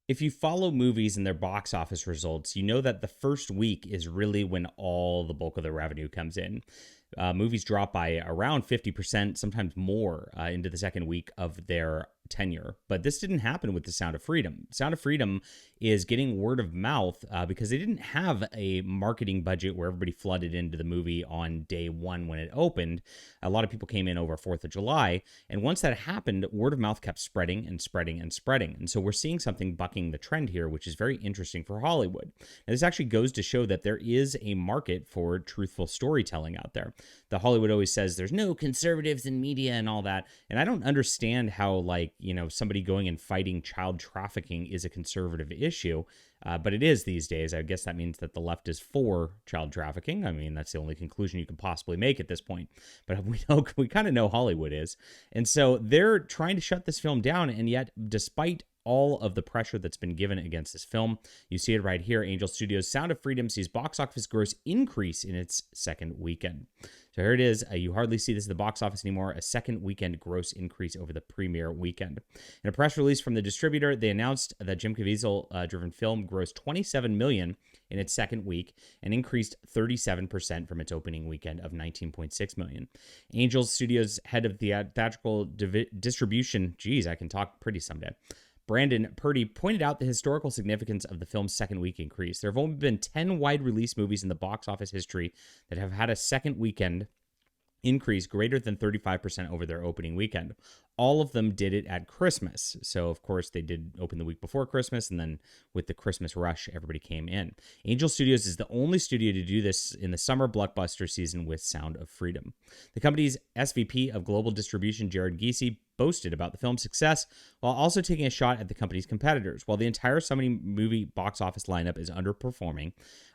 If you follow movies and their box office results, you know that the first week is really when all the bulk of the revenue comes in. Movies drop by around 50%, sometimes more, into the second week of their tenure. But this didn't happen with The Sound of Freedom. Sound of Freedom is getting word of mouth because they didn't have a marketing budget where everybody flooded into the movie on day one when it opened. A lot of people came in over 4th of July. And once that happened, word of mouth kept spreading and spreading and spreading. And so we're seeing something bucking the trend here, which is very interesting for Hollywood. And this actually goes to show that there is a market for truthful storytelling out there. The Hollywood always says there's no conservatives in media and all that. And I don't understand how, like, somebody going and fighting child trafficking is a conservative issue. But it is these days. I guess that means that the left is for child trafficking. I mean, that's the only conclusion you can possibly make at this point. But we kind of know Hollywood is. And so they're trying to shut this film down. And yet, despite all of the pressure that's been given against this film, you see it right here. Angel Studios' Sound of Freedom sees box office gross increase in its second weekend. So here it is. You hardly see this at the box office anymore. A second weekend gross increase over the premiere weekend. In a press release from the distributor, they announced that Jim Caviezel-driven film grossed $27 million in its second week and increased 37% from its opening weekend of $19.6 million. Angel Studios' head of theatrical distribution, geez, I can talk pretty someday, Brandon Purdy, pointed out the historical significance of the film's second week increase. There have only been 10 wide release movies in the box office history that have had a second weekend increase greater than 35% over their opening weekend. All of them did it at Christmas. So, of course, they did open the week before Christmas, and then with the Christmas rush, everybody came in. Angel Studios is the only studio to do this in the summer blockbuster season with Sound of Freedom. The company's SVP of Global Distribution, Jared Giese, boasted about the film's success while also taking a shot at the company's competitors. While the entire Summer movie box office lineup is underperforming,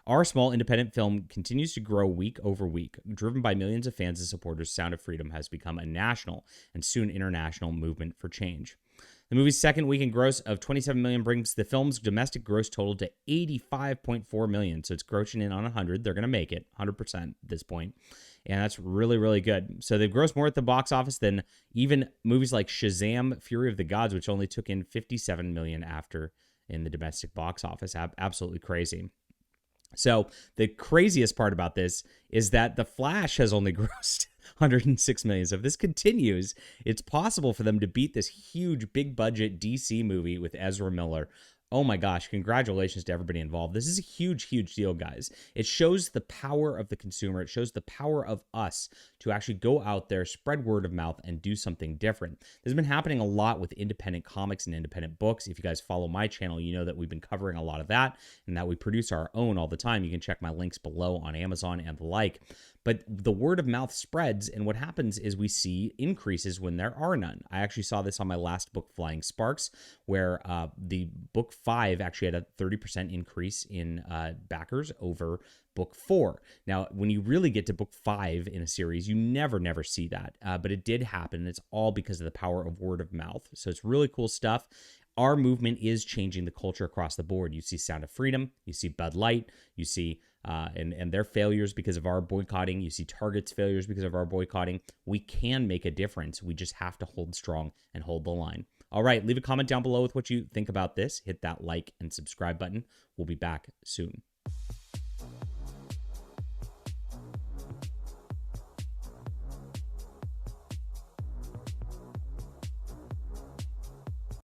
our small independent film continues to grow week over week. Driven by millions of fans and supporters, Sound of Freedom has become a national and soon international movement for change. The movie's second weekend gross of $27 million brings the film's domestic gross total to $85.4 million. So it's grossing in on 100. They're going to make it 100% at this point. And that's really, really good. So they've grossed more at the box office than even movies like Shazam! Fury of the Gods, which only took in $57 million after in the domestic box office. Absolutely crazy. So the craziest part about this is that The Flash has only grossed 106 million. So if this continues, it's possible for them to beat this huge, big budget DC movie with Ezra Miller. Oh my gosh, congratulations to everybody involved. This is a huge, huge deal, guys. It shows the power of the consumer. It shows the power of us to actually go out there, spread word of mouth, and do something different. This has been happening a lot with independent comics and independent books. If you guys follow my channel, you know that we've been covering a lot of that and that we produce our own all the time. You can check my links below on Amazon and the like. But the word of mouth spreads, and what happens is we see increases when there are none. I actually saw this on my last book, Flying Sparks, where the book 5 actually had a 30% increase in backers over book 4. Now, when you really get to book 5 in a series, you never see that. But it did happen. And it's all because of the power of word of mouth. So it's really cool stuff. Our movement is changing the culture across the board. You see Sound of Freedom, you see Bud Light, you see and their failures because of our boycotting. You see Target's failures because of our boycotting. We can make a difference. We just have to hold strong and hold the line. All right, leave a comment down below with what you think about this. Hit that like and subscribe button. We'll be back soon.